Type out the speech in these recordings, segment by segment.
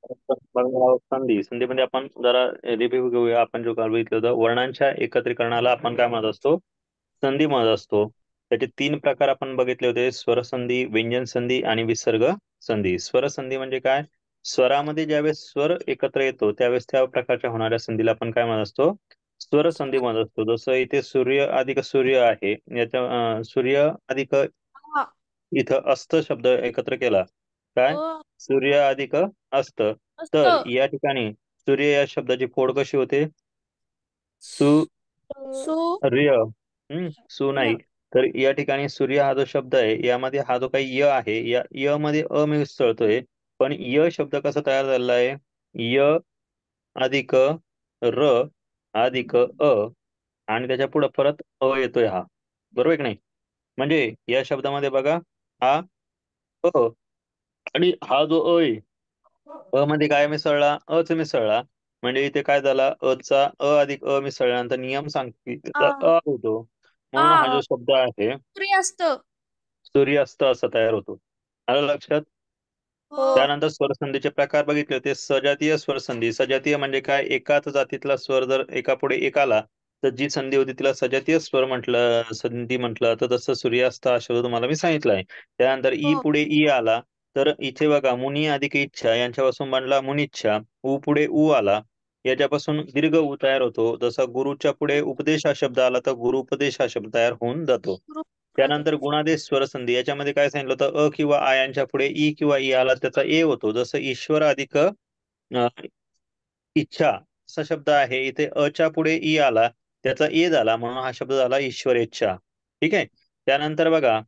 संधी संधीमध्ये आपण जरा रिव्ह्यू घेऊया. आपण जो काल बघितलं होतं, वर्णांच्या एकत्रीकरणाला आपण काय म्हणत असतो? संधी म्हणत असतो. त्याचे तीन प्रकार आपण बघितले होते: स्वर संधी, व्यंजन संधी आणि विसर्ग संधी. स्वर संधी म्हणजे काय? स्वरामध्ये ज्यावेळेस स्वर एकत्र येतो त्यावेळेस त्या प्रकारच्या होणाऱ्या संधीला आपण काय म्हणत असतो? स्वर संधी म्हणत असतो. जसं इथे सूर्य अधिक सूर्य आहे, याच्या सूर्य अधिक हा. इथं अस्त शब्द एकत्र केला, काय? अ, सूर्य अधिक अस्त. मस्त. तर या ठिकाणी सूर्य या शब्दाची फोड कशी होते? सु सूर्य. सु नाही. तर या ठिकाणी सूर्य हा जो शब्द आहे यामध्ये हा जो काही य आहे, या य मध्ये अ मिसळतोय. पण य शब्द कसा तयार झालेला आहे? य अधिक र अधिक अ, आणि त्याच्या पुढे परत अ येतोय हा. बरोबर आहे की नाही? म्हणजे या शब्दामध्ये बघा, हा अ, आणि हा जो अ आहे, अ मध्ये काय मिसळला? अच मिसळला. म्हणजे इथे काय झाला? अ चा अ अधिक अ मिसळल्यानंतर नियम सांगतो की आ त्याचा अ होतो. म्हणून हा जो आ शब्द आहे सूर्यास्त. सूर्यास्त असा तयार होतो. आलं लक्षात? हो. त्यानंतर स्वरसंधीचे प्रकार बघितले होते. सजातीय स्वरसंधी. सजातीय म्हणजे काय? एकाच जातीतला स्वर जर एका पुढे एक आला तर जी संधी होती तिला सजातीय स्वर म्हटलं, संधी म्हटलं. तर तसं सूर्यास्त हा शब्द तुम्हाला मी सांगितला आहे. त्यानंतर ई हो. पुढे ई आला तर इथे बघा, मुनी अधिक इच्छा यांच्यापासून बनला मुनिच्छा. उ पुढे उ आला, याच्यापासून दीर्घ उ तयार होतो. जसा गुरुच्या पुढे उपदेश हा शब्द आला तर गुरु उपदेश हा शब्द तयार होऊन जातो. ग्रुप त्यानंतर गुणादेश स्वरसंधी, याच्यामध्ये काय सांगितलं होतं? अ किंवा आ यांच्या पुढे ई किंवा ई आला त्याचा ए होतो. जसं ईश्वर अधिक इच्छा असा शब्द आहे, इथे अच्या पुढे ई आला त्याचा ए झाला, म्हणून हा शब्द झाला ईश्वर इच्छा. ठीक आहे. त्यानंतर बघा,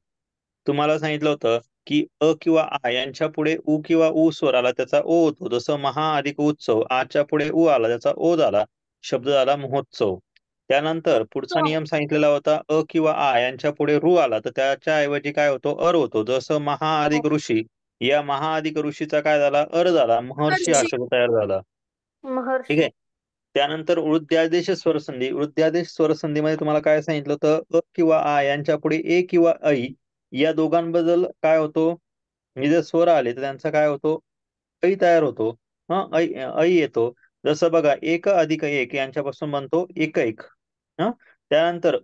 तुम्हाला सांगितलं होतं की अ किंवा आ यांच्या पुढे उ किंवा ऊ स्वर आला त्याचा ओ होतो. जसं महा अधिक उत्सव, आच्या पुढे उ आला त्याचा ओ झाला, शब्द झाला महोत्सव. त्यानंतर पुढचा उत्सव. नियम सांगितलेला होता, अ किंवा आ यांच्या पुढे रू आला तर त्याच्या ऐवजी काय होतो? अर होतो. जसं महा अधिक ऋषी, या महा अधिक ऋषीचा काय झाला? अर झाला, महर्षी हा महर्षी. शब्द तयार झाला. ठीक महर्षी. आहे. त्यानंतर वृद्ध्यादेश स्वरसंधी. वृद्ध्यादेश स्वरसंधीमध्ये तुम्हाला काय सांगितलं होतं? अ किंवा आ यांच्या पुढे ए किंवा ऐ या दोघांबद्दल काय होतो? हे जर स्वर आले तर त्यांचा काय होतो? ऐ तयार होतो. हा, ऐ ऐ येतो. जसं बघा, एक अधिक एक यांच्यापासून बनतो एकैक. हा. त्यानंतर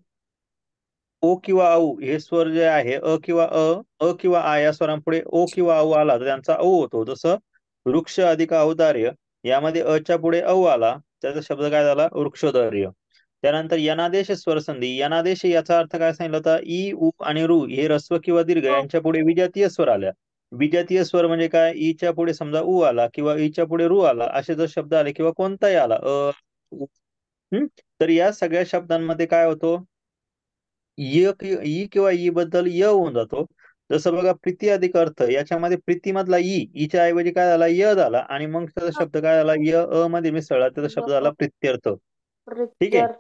ओ किंवा औ हे स्वर जे आहे, अ किंवा अ किंवा आ या स्वरांपुढे ओ किंवा औ आला तर त्यांचा औ होतो. जसं वृक्ष अधिक औदार्य, यामध्ये अच्या पुढे औ आला त्याचा शब्द काय झाला? वृक्षोदर्य. त्यानंतर यनादेश स्वरसंधी. यनादेश याचा अर्थ काय सांगितलं होता? ई, उ आणि रू हे ऱ्हस्व किंवा दीर्घ हो. यांच्या पुढे विजातीय स्वर आल्या. विजातीय स्वर म्हणजे काय? ईच्या पुढे समजा उ आला किंवा ईच्या पुढे रू आला, असे जर शब्द आले किंवा कोणताही आला उ, हं? तर या सगळ्या शब्दांमध्ये काय होतो? ई किंवा ई बद्दल य होऊन जातो. जसं बघा, प्रीती अधिक अर्थ, याच्यामध्ये प्रीती मधला ईच्या ऐवजी काय झाला? य झाला, आणि मग त्याचा शब्द काय झाला? य अ मध्ये मिसळला, त्याचा शब्द झाला प्रित्यर्थ. ठीक आहे. रित्यर.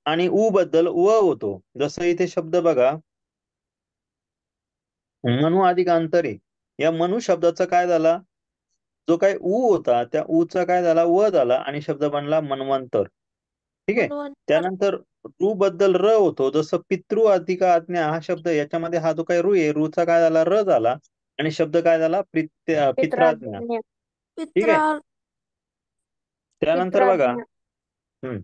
आणि उ बद्दल व होतो. जसं इथे शब्द बघा, मनु अधिक अंतरे, या मनु शब्दाचा काय झाला? जो काय उ होता त्या ऊ चा काय झाला? व झाला, आणि शब्द बनला मनवंतर. ठीक आहे. मनवंतर. त्यानंतर रू बद्दल र होतो. जसं पितृ अधिक आज्ञा हा शब्द, याच्यामध्ये हा जो काही रू आहे, रूचा काय झाला? र झाला, आणि शब्द काय झाला? पित्राज्ञा. पित्राज्ञा. ठीक आहे. पित्रा त्यानंतर बघा, पित्राज्ञा. हम्म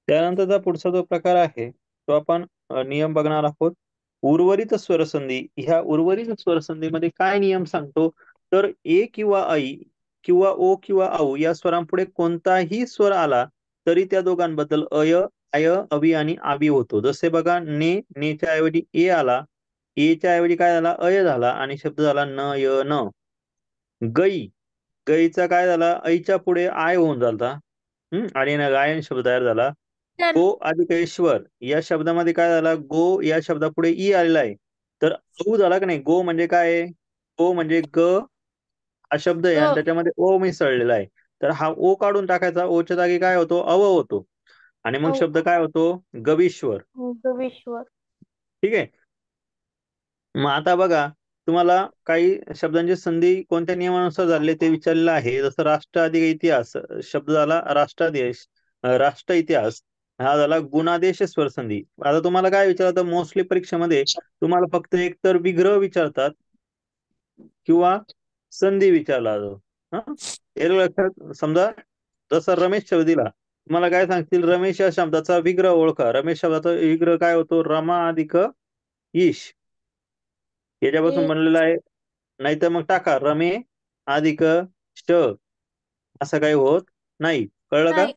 त्यानंतरचा पुढचा जो प्रकार आहे तो आपण नियम बघणार आहोत. उर्वरित स्वरसंधी. ह्या उर्वरित स्वरसंधीमध्ये काय नियम सांगतो? तर ए किंवा ऐ किंवा ओ किंवा औ या स्वरांपुढे कोणताही स्वर आला तरी त्या दोघांबद्दल अय, आय, अवि आणि आबी होतो. जसे बघा, नेच्या ऐवजी ए आला, एच्या ऐवजी काय झाला? अय झाला, आणि शब्द झाला न य न. गई, गईचा काय झाला? ऐच्या पुढे आय होऊन झालता, आणि ना गायन शब्द तयार झाला. जन. गो अधिक ईश्वर, या शब्दामध्ये काय झाला? गो या शब्दापुढे ई आलेला आहे, तर औ झाला की नाही? गो म्हणजे काय आहे? गो म्हणजे ग हा शब्द आहे, आणि ग. त्याच्यामध्ये ओ मिसळलेला आहे. तर हा ओ काढून टाकायचा, ओच्या जागी काय होतो? अव होतो, आणि मग औ. शब्द काय होतो? गवीश्वर. गवेश्वर. ठीक आहे. मग आता बघा, तुम्हाला काही शब्दांची संधी कोणत्या नियमानुसार झाले ते विचारलेलं आहे. जसं राष्ट्र अधिक इतिहास, शब्द झाला राष्ट्रादेश. राष्ट्र इतिहास, हा झाला गुणादेश स्वरसंधी. आता तुम्हाला काय विचारतं मोस्टली परीक्षेमध्ये, तुम्हाला फक्त एक तर विग्रह विचारतात किंवा संधी विचारला जातो. हा, हे लक्षात समजा. जसा रमेश शब्द दिला, तुम्हाला काय सांगतील, रमेश या शब्दाचा विग्रह ओळखा. रमेश शब्दाचा विग्रह काय होतो, रमा अधिक ईश याच्यापासून बनलेला आहे. नाहीतर मग टाका रमे अधिक श, असं काही होत नाही. कळलं का? नाही.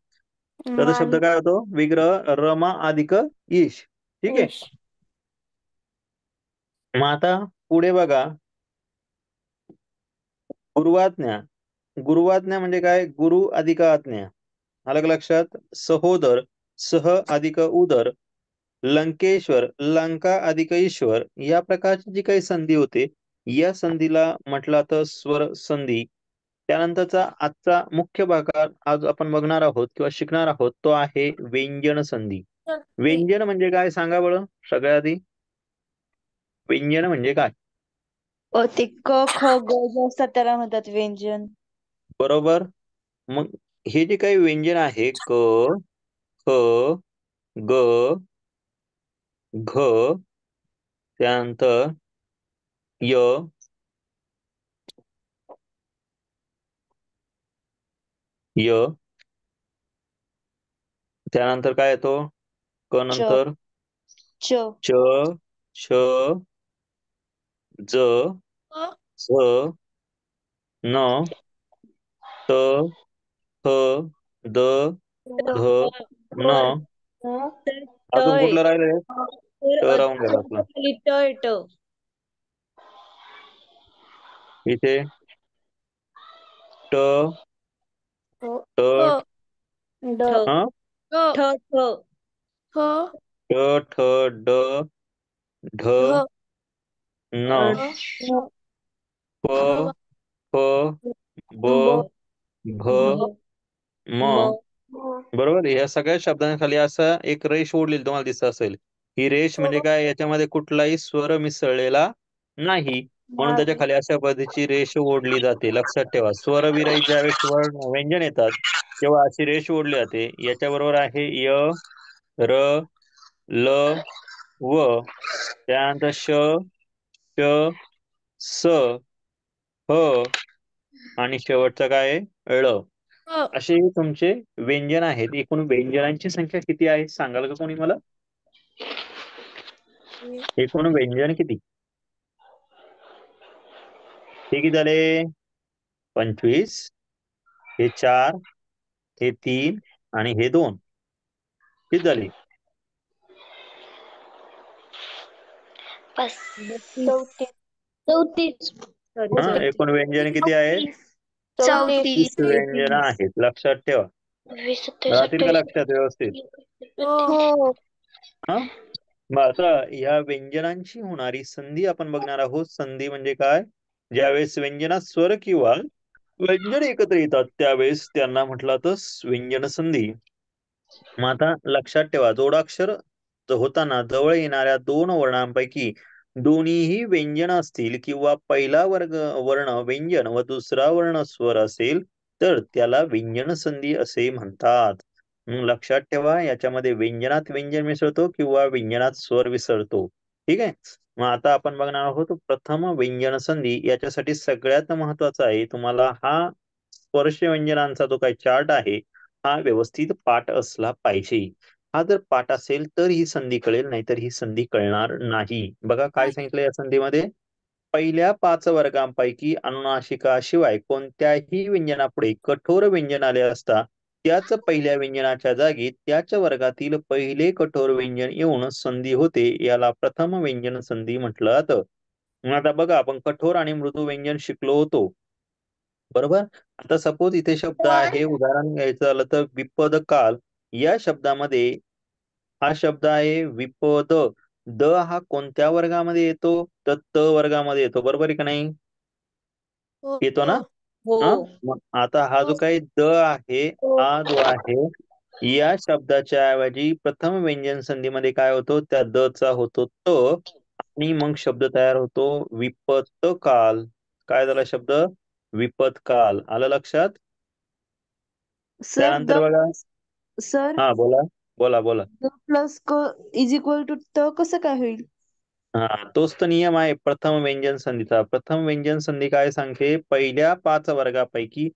त्याचा शब्द नाही. काय होतो, विग्रह रमा अधिक ईश. ठीक आहे. ईश. मग आता पुढे बघा, गुरुआज्ञा. गुरुआज्ञा म्हणजे काय, गुरु अधिक आज्ञा. अलग लक्षात. सहोदर, सह अधिक उदर. लंकेश्वर, लंका अधिक ईश्वर. या प्रकारची जी काही संधी होते, या संधीला म्हटलं तर स्वर संधी. त्यानंतरचा आजचा मुख्य प्रकार आज आपण बघणार आहोत किंवा शिकणार आहोत, तो आहे व्यंजन संधी. व्यंजन म्हणजे काय सांगा बरं सगळ्यात आधी. व्यंजन म्हणजे काय? ते क ख ग जे असतात त्याला म्हणतात व्यंजन. बरोबर. मग हे जे काही व्यंजन आहे, क, ख, ग, घ, त्यानंतर य, य, त्यानंतर काय येतो, क च नंतर च च, श, ज, झ, न, त, थ, द, ध, न. तर ट अजून कुठलं येत. राहिलंय? ट तर राहून गेला आपला खाली ट येत. इथे. ट, ट, क ड हा, क ठ ठ ख ट, ठ, ड, ढ, ढ न, ढ प, ढ फ, ब, ब भ, भ म. म बरोबर. या सगळ्या शब्दांखाली असं एक रेष ओढलेली तुम्हाला दिसत असेल. ही रेष म्हणजे काय, याच्यामध्ये कुठलाही स्वर मिसळलेला नाही, म्हणून त्याच्या खाली अशा पद्धतीची रेष ओढली जाते. लक्षात ठेवा, स्वरविरहित ज्यावेळेस वर्ण व्यंजन येतात, तेव्हा अशी रेष ओढली जाते. याच्याबरोबर आहे य, र, ल, व, त्यानंतर श, श, स, ह, आणि शेवटचं काय आहे, ळ. क असे तुमचे व्यंजन आहेत. एकूण व्यंजनांची संख्या किती आहे सांगाल का कोणी मला? एकूण व्यंजन किती? हे किती झाले? 25. हे 4, हे 3 आणि हे 2. किती झाले? चौतीस. चौतीस. सॉरी हा, चौतीस. एकूण व्यंजन किती आहेत? 30 चौतीस. व्यंजन आहेत. लक्षात ठेवा. राहतील का लक्षात व्यवस्थित? हो. हा, मग आता या व्यंजनांची होणारी संधी आपण बघणार आहोत. संधी म्हणजे काय, ज्यावेळेस व्यंजनात स्वर किंवा व्यंजन एकत्र येतात त्यावेळेस त्यांना म्हटलं जातं व्यंजन संधी. मग आता लक्षात ठेवा, जोडाक्षर होताना जवळ येणाऱ्या दोन वर्णांपैकी दोन्हीही व्यंजन असतील किंवा पहिला वर्ण व्यंजन व दुसरा वर्ण स्वर असेल तर त्याला व्यंजन संधी असे म्हणतात. मग लक्षात ठेवा, याच्यामध्ये व्यंजनात व्यंजन मिसळतो किंवा व्यंजनात स्वर विसरतो. ठीक आहे. मग आता आपण बघणार आहोत प्रथम व्यंजन संधी. याच्यासाठी सगळ्यात महत्वाचा आहे, तुम्हाला हा स्पर्श व्यंजनांचा जो काही चार्ट आहे हा व्यवस्थित पाठ असला पाहिजे. हा जर पाठ असेल तर ही संधी कळेल, नाहीतर ही संधी कळणार नाही. बघा काय सांगितलं या संधीमध्ये, पहिल्या 5 वर्गांपैकी अनुनासिकाशिवाय कोणत्याही व्यंजनापुढे कठोर व्यंजन आले असता त्याच पहिल्या व्यंजनाच्या जागी त्याच वर्गातील पहिले कठोर व्यंजन येऊन संधी होते, याला प्रथम व्यंजन संधी म्हटलं जातं. मग आता बघा, आपण कठोर आणि मृदू व्यंजन शिकलो होतो, बरोबर. आता सपोज इथे शब्द आहे, उदाहरण घ्यायचं झालं तर विपद काल. या शब्दामध्ये हा शब्द आहे विपद. द हा कोणत्या वर्गामध्ये येतो, तर त वर्गामध्ये येतो, बरोबर आहे का नाही? येतो ना? हो. हा, मग आता हा जो काही द आहे, हा जो आहे, या शब्दाच्या ऐवजी प्रथम व्यंजन संधीमध्ये काय होतो, त्या द चा होतो त, आणि मग शब्द तयार होतो विपत काल. काय झाला शब्द, विपत काल. आलं लक्षात? सर त्यानंतर बघा, सर हा बोला बोला बोला. ग प्लस क इज इक्वल टू त कसं काय होईल? हा तोच तर नियम आहे प्रथम व्यंजन संधीचा. प्रथम व्यंजन संधी काय सांगते, पहिल्या 5 वर्गापैकी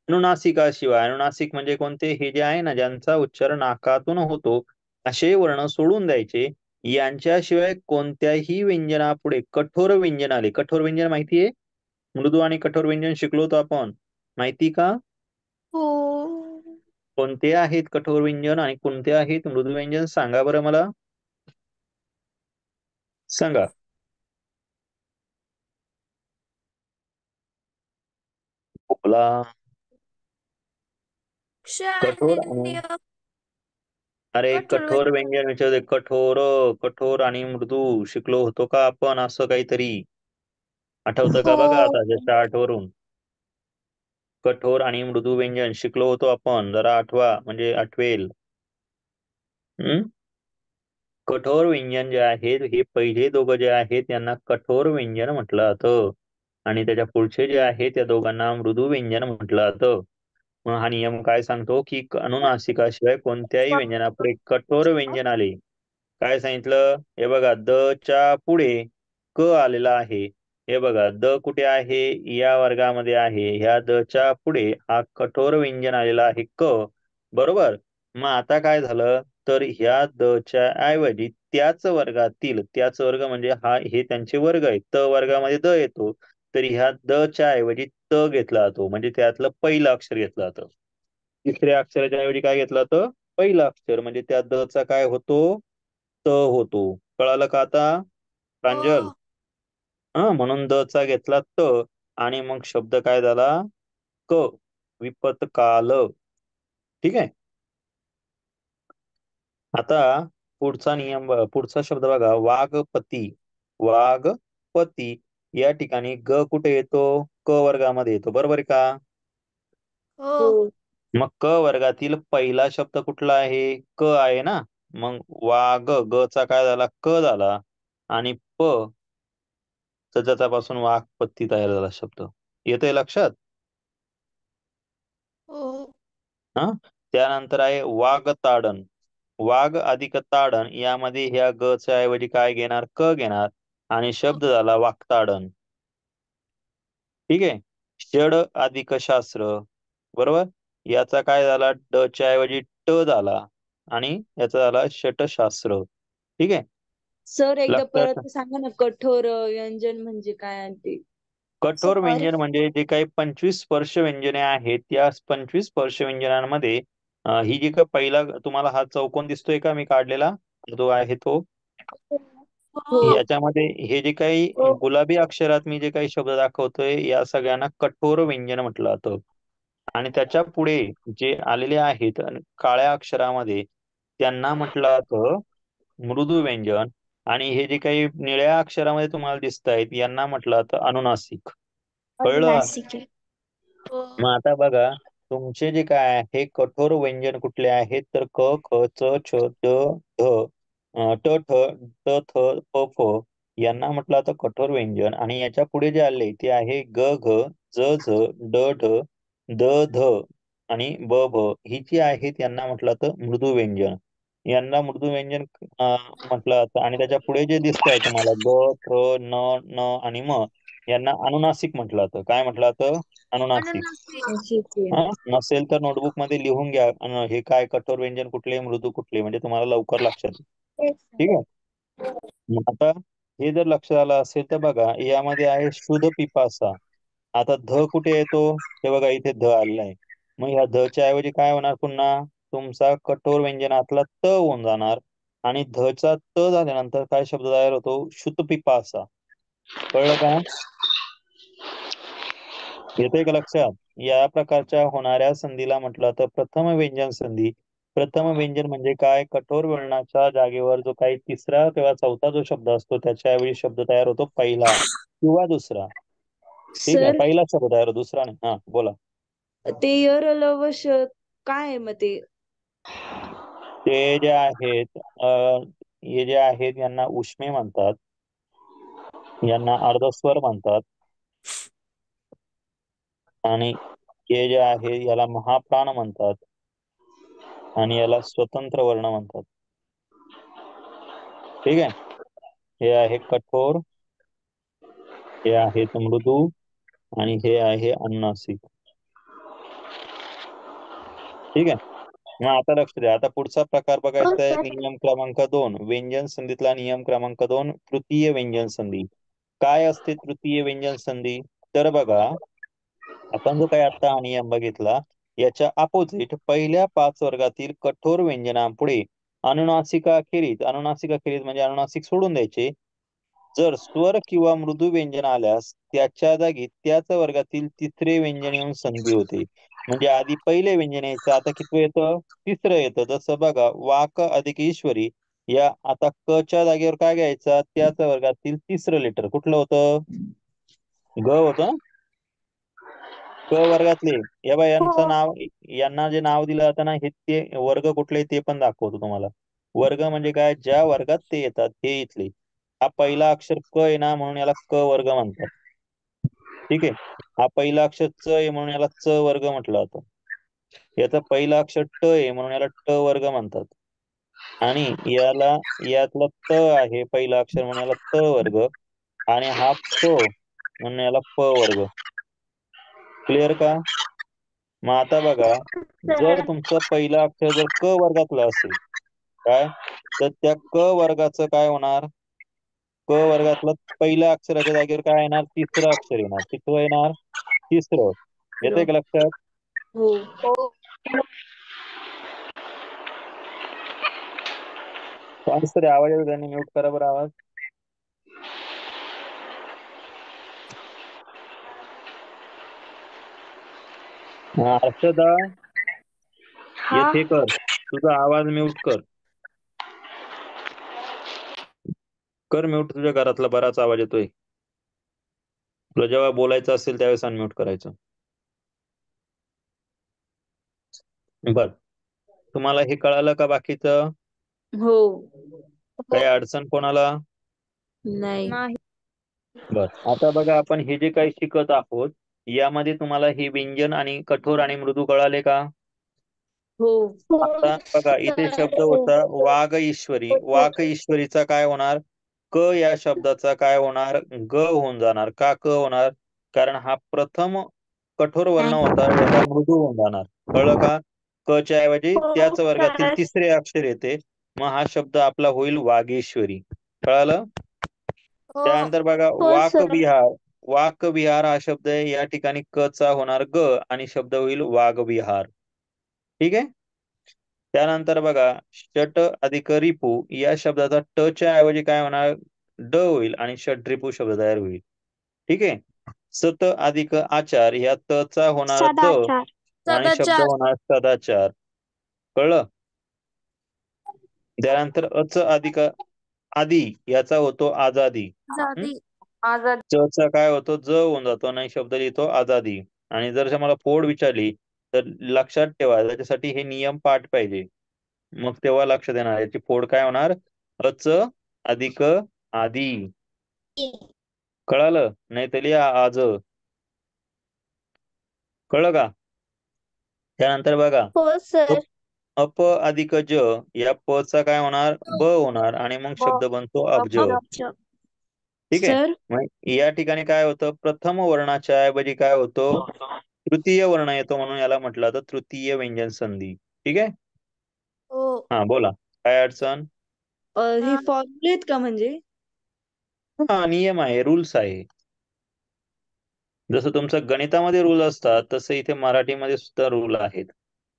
अनुनासिकाशिवाय, अनुनासिक म्हणजे कोणते, हे जे आहे ना ज्यांचा उच्चार नाकातून होतो असे वर्ण सोडून द्यायचे. यांच्याशिवाय कोणत्याही व्यंजनापुढे कठोर व्यंजन आले. कठोर व्यंजन माहितीये, मृदू आणि कठोर व्यंजन शिकलो होतो आपण, माहिती का? हो. कोणते आहेत कठोर व्यंजन आणि कोणते आहेत मृदू व्यंजन, सांगा बरं मला, सांगा. बोला. कठोर आणि, शालेय अरे कठोर कठोर व्यंजन विचारते, कठोर, कठोर आणि मृदू शिकलो होतो का आपण असं काहीतरी, आठवतं का बघा हो. आता जशा आठवरून. कठोर आणि मृदू व्यंजन शिकलो होतो आपण, जरा आठवा म्हणजे आठवेल. हम्म. कठोर व्यंजन जे आहेत हे पहिले दोघं जे आहेत यांना कठोर व्यंजन म्हटलं जातं आणि त्याच्या पुढचे जे आहे त्या दोघांना मृदू व्यंजन म्हटलं जातं. मग हा नियम काय सांगतो की अनुनासिकाशिवाय कोणत्याही व्यंजनापुढे कठोर व्यंजन आले, काय सांगितलं, हे बघा द च्या पुढे क आलेला आहे. हे बघा द कुठे आहे, या वर्गामध्ये आहे. ह्या द च्या पुढे हा कठोर व्यंजन आलेला आहे क, बरोबर. मग आता काय झालं, तर ह्या द च्या ऐवजी त्याच वर्गातील, त्याच वर्ग म्हणजे हा हे त्यांचे वर्ग आहेत, त वर्गामध्ये द येतो, तर ह्या द च्या ऐवजी त घेतला जातो, म्हणजे त्यातलं पहिलं अक्षर घेतलं जातं. तिसऱ्या अक्षराच्या ऐवजी काय घेतलं जातं, पहिलं अक्षर, म्हणजे त्या द चा काय होतो, त होतो. कळालं का आता प्रांजल? हो. हा म्हणून द चा घेतला त आणि मग शब्द काय झाला, क, विपत काल. ठीक आहे. आता पुढचा नियम पुढचा शब्द बघा, वाघपती. वाघपती या ठिकाणी ग कुठे येतो, क वर्गामध्ये येतो, बरोबर आहे का? हो. हो. मग क वर्गातील पहिला शब्द कुठला आहे, क आहे ना. मग वाघ, ग चा काय झाला, क झाला, आणि प तर त्याच्यापासून वाघपत्ती तयार झाला शब्द. येतंय लक्षात? हो. हा. त्यानंतर आहे वाघताडण. वाघ अधिक ताडण यामध्ये ह्या ग च्या ऐवजी काय घेणार, क घेणार, आणि शब्द झाला वागताडण. ठीक आहे. षड अधिक शास्त्र, बरोबर, याचा काय झाला, ड च्या ऐवजी ट झाला आणि याचा झाला षटशास्त्र. ठीक आहे. सर एकदा लक्षात. परत सांगा ना, कठोर व्यंजन म्हणजे काय आहे ते? कठोर सॉरी. व्यंजन म्हणजे जे काही 25 स्पर्श व्यंजने आहेत, त्या 25 स्पर्श व्यंजनांमध्ये ही जी काही पहिला तुम्हाला हा चौकोन दिसतोय का मी काढलेला, जो आहे तो, हो. हो. याच्यामध्ये हे जे काही हो. गुलाबी अक्षरात मी जे काही शब्द दाखवतोय या सगळ्यांना कठोर व्यंजन म्हटलं जातं. आणि त्याच्या पुढे जे आलेले आहेत काळ्या अक्षरामध्ये त्यांना म्हटलं जातं मृदू व्यंजन. आणि हे जे काही निळ्या अक्षरामध्ये तुम्हाला दिसत आहेत यांना म्हटलं जातं अनुनासिक. कळलं? नाशिक आहे. हो. मग आता बघा, तुमचे जे काय आहे कठोर व्यंजन कुठले आहेत, तर क, ख, च, छ, ड, ढ, ट, ठ, त, थ, प, फ यांना म्हटलं आता कठोर व्यंजन. आणि याच्या पुढे जे आले ते आहे ग, घ, ज, झ, ड, ढ, द, ध आणि ब, भ, ही जी आहेत यांना म्हटलं तर मृदू व्यंजन. यांना मृदू व्यंजन म्हटलं जातं. आणि त्याच्या पुढे जे दिसत आहे तुम्हाला ग, थ, न, न आणि म यांना अनुनासिक म्हटलं जातं. काय म्हटलं जातं, अनुनासिक. अनुनासिक. नाशिक आहे. हा, नसेल तर नोटबुक मध्ये लिहून घ्या हे काय कठोर व्यंजन कुठले, मृदू कुठले, म्हणजे तुम्हाला लवकर लक्षात येईल. ठीक आहे. मग आता हे जर लक्षात आलं असेल तर बघा यामध्ये आहे शुद्ध पिपासा. आता ध कुठे येतो, ते बघा इथे ध आलेला आहे. मग ह्या ध च्या ऐवजी काय होणार, पुन्हा तुमचा कठोर व्यंजनातला त होऊन जाणार. आणि ध चा त झाल्यानंतर काय शब्द तयार होतो, शुद्ध पिपासा. कळलं का? येतंय का लक्षात? या प्रकारच्या होणाऱ्या संधीला म्हटलं तर प्रथम व्यंजन संधी. प्रथम व्यंजन म्हणजे काय, कठोर वळणाच्या जागेवर जो काही तिसरा किंवा चौथा जो शब्द असतो त्याच्याऐवजी शब्द तयार होतो पहिला किंवा दुसरा. ठीक आहे, सर पहिला शब्द तयार होतो, दुसरा नाही. हा बोला. ते यर लवश काय आहे मग ते? ते जे आहेत हे जे आहेत यांना उष्मे म्हणतात, यांना अर्धस्वर म्हणतात. आणि हे जे आहे याला महाप्राण म्हणतात. आणि याला स्वतंत्र वर्ण म्हणतात. ठीक आहे. हे आहे कठोर, हे आहेत मृदू आणि हे आहे अनुनासिक. ठीक आहे. मग आता लक्ष द्या. आता पुढचा प्रकार हो बघायचा आहे, सर. नियम क्रमांक 2, व्यंजन संधीतला नियम क्रमांक 2, तृतीय व्यंजन संधी. काय असते तृतीय व्यंजन संधी? तर बघा, आपण जो काही आता हा नियम बघितला, याच्या अपोजिट पहिल्या 5 वर्गातील कठोर व्यंजनापुढे अनुनासिकाखेरीज म्हणजे अनुनासिक सोडून द्यायचे. जर स्वर किंवा मृदू व्यंजन आल्यास त्याच्या जागी त्याच वर्गातील तिसरे व्यंजन येऊन संधी होते. म्हणजे आधी पहिले व्यंजन यायचं, आता किती येतं? तिसरं येतं. जसं बघा, वाक अधिक ईश्वरी, या आता क च्या जागेवर काय घ्यायचा? त्याच वर्गातील तिसरं लेटर कुठलं होतं? ग होतं ना? क वर्गातले. या बाई यांचं हो. नाव, यांना जे नाव दिलं जातं ना, हे ते वर्ग कुठले ते पण दाखवतो तुम्हाला. वर्ग म्हणजे काय? ज्या वर्गात ते येतात हे इथले. हा पहिला अक्षर क आहे ना, म्हणून याला क वर्ग म्हणतात. ठीक आहे. हा पहिला अक्षर च आहे म्हणून याला च वर्ग म्हटलं जातं. याचा पहिला अक्षर ट आहे म्हणून याला ट वर्ग म्हणतात. आणि यातला त आहे पहिला अक्षर म्हणून याला त वर्ग, आणि हा प म्हणून याला प वर्ग. क्लिअर का? मग आता बघा, जर सर. तुमचं पहिलं अक्षर जर क वर्गातलं असेल, काय, तर त्या क वर्गाचं काय होणार? क वर्गातलं पहिल्या अक्षराच्या जागेवर काय येणार? तिसरं अक्षर येणार. कितवं येणार? तिसरं. येते का लक्षात? हो. हो. कोणाच तरी आवाज येतो, त्यांनी म्यूट करा बरं आवाज. हर्षदा, हा. येथे कर, तुझा आवाज म्यूट कर. कर म्यूट, तुझ्या घरातला बराच आवाज येतोय. तुला जेव्हा बोलायचं असेल त्यावेळेस अनम्यूट करायचं. बर, तुम्हाला हे कळालं का बाकीचं? हो. काही अडचण कोणाला? नाही. नाही. बर, आता बघा, आपण हे जे काही शिकत आहोत यामध्ये तुम्हाला हे व्यंजन आणि कठोर आणि मृदू कळाले का? हो. हो आता बघा, इथे शब्द होता वाघ ईश्वरी. वाघ ईश्वरीचा काय होणार? क या शब्दाचा काय होणार? ग होऊन जाणार. का क होणार? कारण हा प्रथम कठोर वर्ण होता, याचा मृदू होऊन जाणार. कळलं का? क च्या ऐवजी त्याच वर्गातील सर. तिसरे अक्षर येते, मग हा शब्द आपला होईल वागेश्वरी. कळालं? हो. त्यानंतर बघा, हो वाक सर. विहार. वाक विहार हा शब्द आहे, या ठिकाणी क चा होणार ग आणि शब्द होईल वाघ विहार. ठीक आहे. त्यानंतर बघा, षट अधिक रिपू या शब्दाचा ट च्या ऐवजी काय होणार? ड होईल आणि षड्रिपू शब्द तयार होईल. ठीक आहे. सत अधिक आचार या त चा होणार द सदाचार. आणि शब्द सदाचार. होणार सदाचार. कळलं? त्यानंतर अच अधिक आदी याचा होतो आजादी. हं? आजादी. आजादी. च चा काय होतो? ज होऊन जातो आणि शब्द लिहितो आजादी. आणि जर मला फोड विचारली तर लक्षात ठेवा, त्याच्यासाठी हे नियम पाठ पाहिजे, मग तेव्हा लक्षात येणार. याची फोड काय होणार? अच अधिक आदी. कळालं? नाही तर लिहा आज. कळलं का? त्यानंतर बघा, हो सर. अप अधिक ज या प चा काय होणार? ब होणार आणि मग शब्द बनतो अब्ज. ठीक आहे. सर. मग या ठिकाणी काय होतं? प्रथम वर्णाच्या ऐवजी काय होतो? तृतीय वर्ण येतो, म्हणून याला म्हटलं जातं तृतीय व्यंजन संधी. ठीक आहे. हो. हा, बोला, काय अडचण? हे फॉर्म्युले आहेत का म्हणजे? हा, नियम आहे, रूल्स आहे. जसं तुमचं गणितामध्ये रूल असतात, तसं इथे मराठीमध्ये सुद्धा रूल आहेत.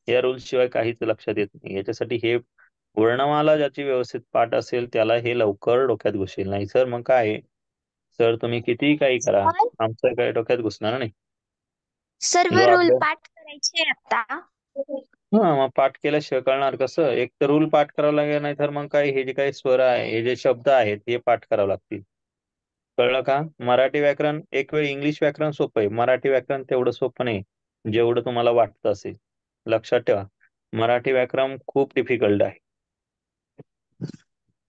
या रूल शिवाय काहीच लक्षात येत नाही. याच्यासाठी हे वर्णमाला ज्याची व्यवस्थित पाठ असेल त्याला हे लवकर डोक्यात घुसेल. नाही सर मग काय, सर तुम्ही कितीही काही करा, आमचं काय डोक्यात घुसणार नाही. सर्व जो रूल अभ्यास, पाठ करायचे आता. हा, मग पाठ केल्याशिवाय कळणार कसं? एक तर रूल पाठ करावं लागेल, नाही तर मग काय, हे जे काही स्वर आहे, हे जे शब्द आहेत हे पाठ करावं लागतील. कळलं का? मराठी व्याकरण एक वेळ इंग्लिश व्याकरण सोपं आहे, मराठी व्याकरण तेवढं सोपं नाही जेवढं तुम्हाला वाटतं असेल. लक्षात ठेवा, मराठी व्याकरण खूप डिफिकल्ट आहे.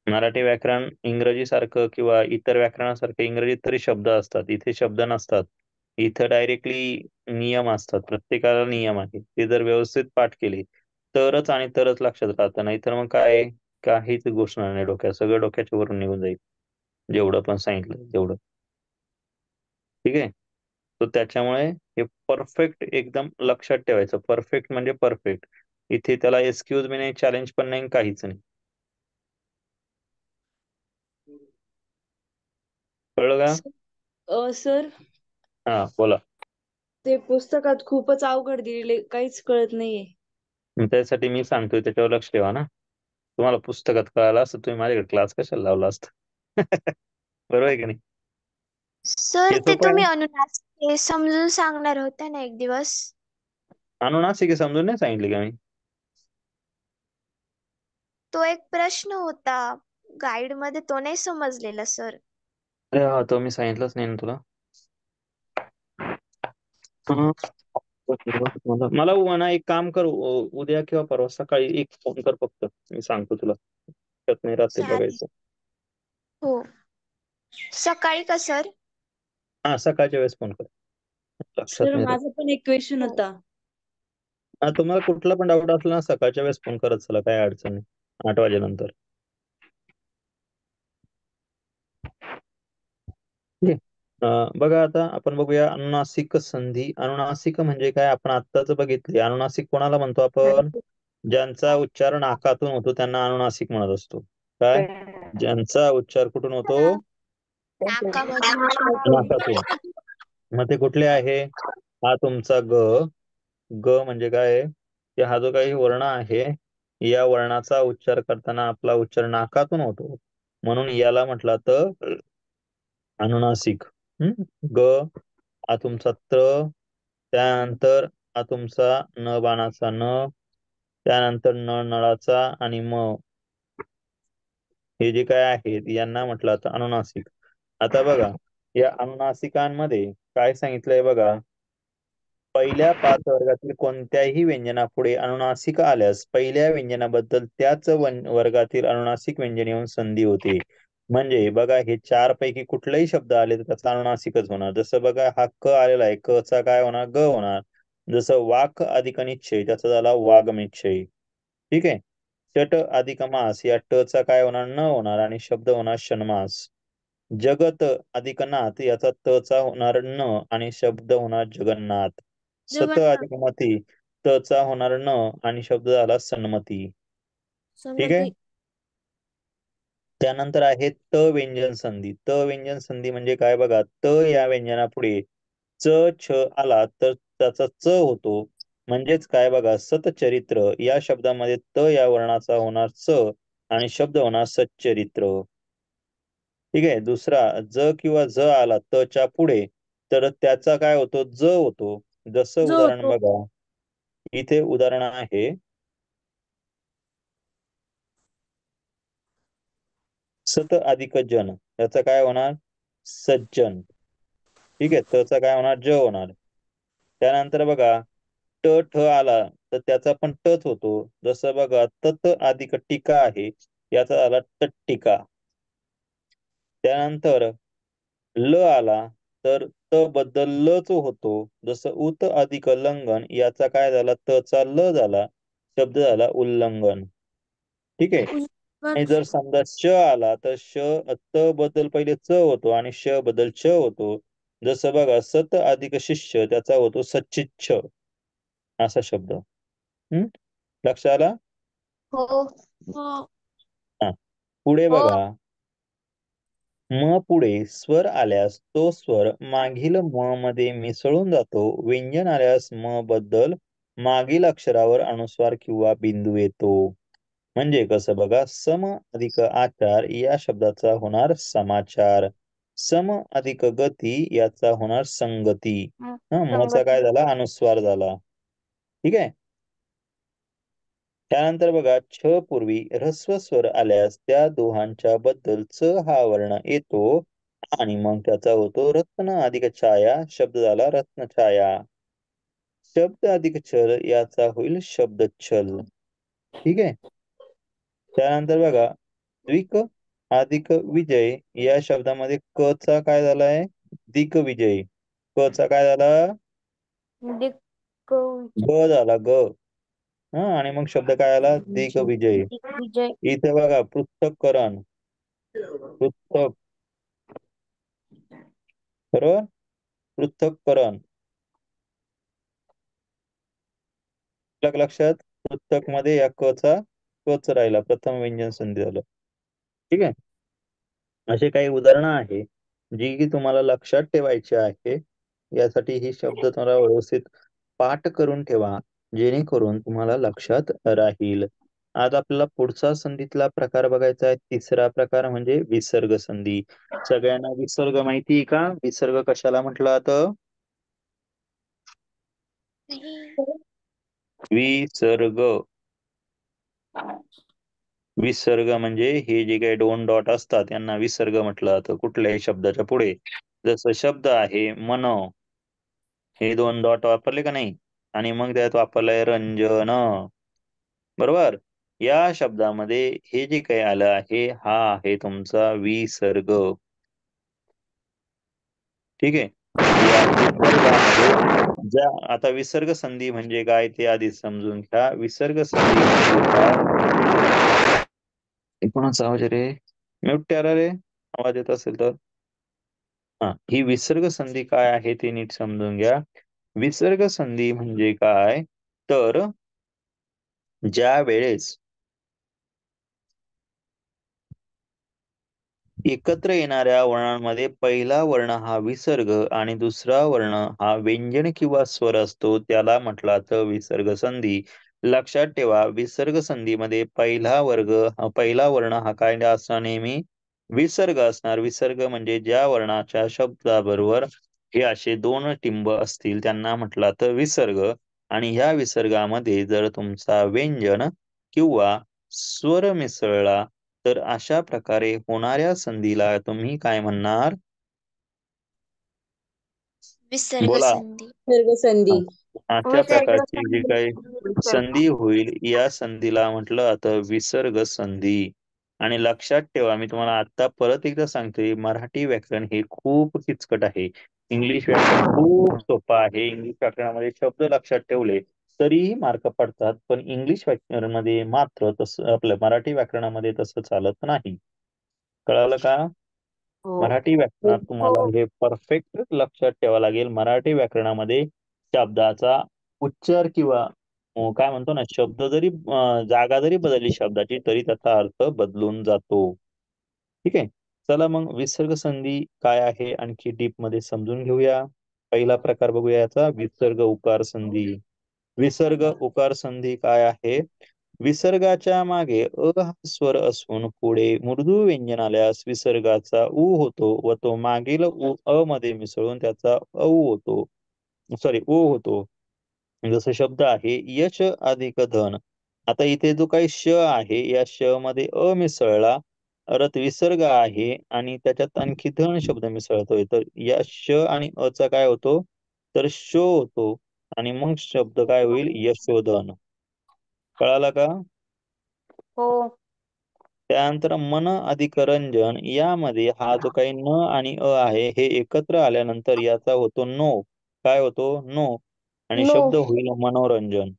मराठी व्याकरण इंग्रजी सारखं किंवा इतर व्याकरणासारखं, इंग्रजीत तरी शब्द असतात, इथे शब्द नसतात. इथं डायरेक्टली नियम असतात, प्रत्येकाला नियम आहे. ते जर व्यवस्थित पाठ केले तरच आणि तरच लक्षात राहतं, नाहीतर मग काय काहीच घुसणार नाही डोक्यात, सगळं डोक्याच्या वरून निघून जाईल जेवढं पण सांगितलं तेवढं. ठीक आहे. तर त्याच्यामुळे हे परफेक्ट एकदम लक्षात ठेवायचं, परफेक्ट म्हणजे परफेक्ट. इथे त्याला एक्सक्यूज मी नाही, चॅलेंज पण नाही, काहीच नाही. कळलं का? सर हा बोला. ते पुस्तकात खूपच अवघड दिलेले काहीच कळत नाहीये. मग त्यासाठी मी सांगतोय त्याच्यावर लक्ष ठेवा ना. तुम्हाला पुस्तकात कळालं असतं तुम्ही माझ्याकडे क्लास कशाला लावला असता. बरोबर आहे की नाही? सर हे ते सोपं आहे तुम्ही ना. अनुनासिक समजून सांगणार होते ना एक दिवस. अनुनासिक हे समजून नाही सांगितले का मी? तो एक प्रश्न होता गाईड मध्ये, तो नाही समजलेला सर. अरे हा, तो मी सांगितलंच नाही ना तुला. हं. मला म्हणा एक काम कर, उद्या किंवा परवा सकाळी एक फोन कर फक्त, मी सांगतो तुला. त्यात नाही राहते चालेल. बघायचं. हो. सकाळी का सर? हा सकाळच्या वेळेस फोन कर, लक्षात सर नाही राहत. माझा पण एक क्वेश्चन हो. होता. हा तुम्हाला कुठला पण डाऊट असला ना सकाळच्या वेळेस फोन करत चला, काय अडचण नाही, 8 वाजेनंतर. ठीक आहे. बघा आता आपण बघूया अनुनासिक संधी. अनुनासिक म्हणजे काय आपण आत्ताच बघितले. अनुनासिक कोणाला म्हणतो आपण? ज्यांचा उच्चार नाकातून होतो त्यांना अनुनासिक म्हणत असतो. काय? ज्यांचा उच्चार कुठून होतो? नाकामधून. नाकातून. मग ते कुठले आहे? हा तुमचा ग. ग म्हणजे काय आहे? की हा जो काही वर्ण आहे, या वर्णाचा उच्चार करताना आपला उच्चार नाकातून होतो, म्हणून याला म्हटलं तर अनुनासिक. ग हा तुमचा त, त्यानंतर हा तुमचा न बाणाचा न, त्यानंतर न नळाचा आणि म, हे जे काय आहेत यांना म्हटलं आता अनुनासिक. आता बघा या अनुनासिकांमध्ये काय सांगितलंय बघा, पहिल्या 5 वर्गातील कोणत्याही व्यंजनापुढे अनुनासिक आल्यास पहिल्या व्यंजनाबद्दल त्याच वर्गातील अनुनासिक व्यंजन येऊन संधी होते. म्हणजे बघा हे 4 पैकी कुठलाही शब्द आले तर त्याचा अनुनासिकच होणार. जसं बघा हा क आलेला आहे, क चा काय होणार? ग होणार. जसं वाक अधिक अनिच्छय त्याचा झाला वागमिच्छय. ठीक आहे. शट अधिक मास या ट चा काय होणार? न होणार आणि शब्द होणार षण्मास. जगत अधिक नाथ याचा त चा होणार न आणि शब्द होणार जगन्नाथ. सत जगन्नाथ. अधिक मती त चा होणार न आणि शब्द झाला सन्मती. ठीक आहे. संमती. त्यानंतर आहे त व्यंजन संधी. त व्यंजन संधी म्हणजे काय बघा, त या व्यंजनापुढे च छ आला तर त्याचा च होतो. म्हणजेच काय बघा, सतचरित्र या शब्दामध्ये त या वर्णाचा होणार च आणि शब्द होणार सच्चरित्र. ठीक आहे. दुसरा ज किंवा ज आला त च्या पुढे तर त्याचा काय होतो? ज होतो. जसं जो उदाहरण होतो. बघा, इथे उदाहरण आहे सत अधिक जन, याचा काय होणार? सज्जन. ठीक आहे. तचा काय होणार? ज होणार. त्यानंतर बघा ट ठ आला तर त्याचा पण टच होतो. जसं बघा तत अधिक टीका आहे, याचा आला तट्टिका. त्यानंतर ल आला तर त बद्दल लच होतो. जसं उत अधिक लंघन याचा काय झाला? त चा ल झाला, शब्द झाला उल्लंघन. ठीक आहे. उल्लंघन. आणि जर समजा श आला तर त बद्दल पहिले च होतो आणि श बद्दल च होतो. जसं बघा सत अधिक शिष्य त्याचा होतो सच्चिच्छ असा शब्द. लक्ष आला? हो. हो. हा. पुढे हो. बघा, म पुढे स्वर आल्यास तो स्वर मागील म मध्ये मिसळून जातो. व्यंजन आल्यास म बद्दल मागील अक्षरावर अनुस्वार किंवा बिंदू येतो. म्हणजे कसं बघा, सम अधिक आचार या शब्दाचा होणार समाचार. सम अधिक गती याचा होणार संगती. मचा संगती. काय झाला? अनुस्वार झाला. ठीक आहे. त्यानंतर बघा छ पूर्वी ह्रस्व स्वर आल्यास त्या दोहांच्या बद्दल च हा वर्ण येतो आणि मग त्याचा होतो रत्न अधिक छाया, शब्द झाला रत्नछाया. शब्द अधिक छल याचा होईल शब्दच्छल. ठीक आहे. त्यानंतर बघा द्विक अधिक विजय या शब्दामध्ये क चा काय झालाय? दिग्विजय. क चा काय झाला? दिक्क. ग झाला ग. आणि मग शब्द काय आला? दिग्विजय. दिग्विजय. इथे बघा पृथक्करण, पृथक, बरोबर, पृथक्करण. लक्षात, पृथक मध्ये या कचा कच राहिला, प्रथम व्यंजन संधी झालं. ठीक आहे. असे काही उदाहरणं आहे जी की तुम्हाला लक्षात ठेवायची आहे. यासाठी ही शब्द तुम्हाला व्यवस्थित पाठ करून ठेवा, जेणेकरून तुम्हाला लक्षात राहील. आज आपल्याला पुढचा संधीतला प्रकार बघायचा आहे. तिसरा प्रकार म्हणजे विसर्ग संधी. सगळ्यांना विसर्ग माहिती आहे का? विसर्ग कशाला म्हटलं जातं? नाही. विसर्ग. विसर्ग म्हणजे हे जे काही दोन डॉट असतात यांना विसर्ग म्हटलं जातं कुठल्याही शब्दाच्या पुढे. जसं शब्द आहे मन, हे दोन डॉट वापरले का नाही, आणि मग त्यात वापरलंय रंजन, बरोबर. या शब्दामध्ये हे जे काही आलं आहे हा आहे तुमचा विसर्ग. ठीक आहे. या विसर्गामध्ये ज्या, आता विसर्ग संधी म्हणजे काय ते आधी समजून घ्या. विसर्ग संधी म्हणजे काय? कोणाचा आवाज रे? म्यूट करा रे, आवाज येत असेल तर. हा, ही विसर्ग संधी काय आहे ते नीट समजून घ्या. विसर्ग संधी म्हणजे काय तर, ज्या वेळेस एकत्र येणाऱ्या वर्णांमध्ये पहिला वर्ण हा विसर्ग आणि दुसरा वर्ण हा व्यंजन किंवा स्वर असतो, त्याला म्हटलं जातं विसर्ग संधी. लक्षात ठेवा, विसर्ग संधीमध्ये पहिला वर्ण हा काय असणार? नेहमी विसर्ग असणार. विसर्ग म्हणजे ज्या वर्णाच्या शब्दाबरोबर हे असे दोन टिंब असतील त्यांना म्हटलं जातं विसर्ग. आणि ह्या विसर्गामध्ये जर तुमचा व्यंजन किंवा स्वर मिसळला तर अशा प्रकारे होणाऱ्या संधीला तुम्ही काय म्हणणार? विसर्ग बोला. संधी. विसर्ग संधी. अशा विसर्ग प्रकारची जी संधी. काही संधी होईल या संधीला म्हटलं जातं विसर्ग संधी. आणि लक्षात ठेवा, मी तुम्हाला आता परत एकदा सांगतोय, मराठी व्याकरण हे खूप किचकट आहे. इंग्लिश व्याकरण खूप सोपं आहे. इंग्लिश व्याकरणामध्ये शब्द लक्षात ठेवले तरीही मार्क पडतात, पण इंग्लिश व्याकरणामध्ये मात्र तसं, आपलं मराठी व्याकरणामध्ये तसं चालत नाही. कळालं का? हो. मराठी व्याकरणात तुम्हाला हो. हे परफेक्ट लक्षात ठेवावं लागेल. मराठी व्याकरणामध्ये शब्दाचा उच्चार किंवा काय म्हणतो ना, शब्द जरी जागा जरी बदलली शब्दाची तरी त्याचा अर्थ बदलून जातो. ठीक आहे. चला मग विसर्ग संधी काय आहे आणखी डीप मध्ये समजून घेऊया. पहिला प्रकार बघूया याचा, विसर्ग उकार संधी. विसर्ग उकार संधी काय आहे? विसर्गाच्या मागे हा स्वर असून पुढे मृदू व्यंजन आल्यास विसर्गाचा उ होतो व तो मागील अ मध्ये मिसळून त्याचा औ होतो, सॉरी ओ होतो. जसं शब्द आहे यश अधिक धन. आता इथे जो काही श आहे या श मध्ये अ मिसळला, परत विसर्ग आहे आणि त्याच्यात आणखी धन शब्द मिसळतोय, तर या श आणि अ चा काय होतो? तर शो होतो. आणि मग शब्द काय होईल? यशोधन. कळाला का? हो. त्यानंतर मन अधिक रंजन, यामध्ये हा जो काही न आणि अ आहे हे एकत्र आल्यानंतर याचा होतो नो. काय होतो? नो. आणि नो. शब्द होईल मनोरंजन.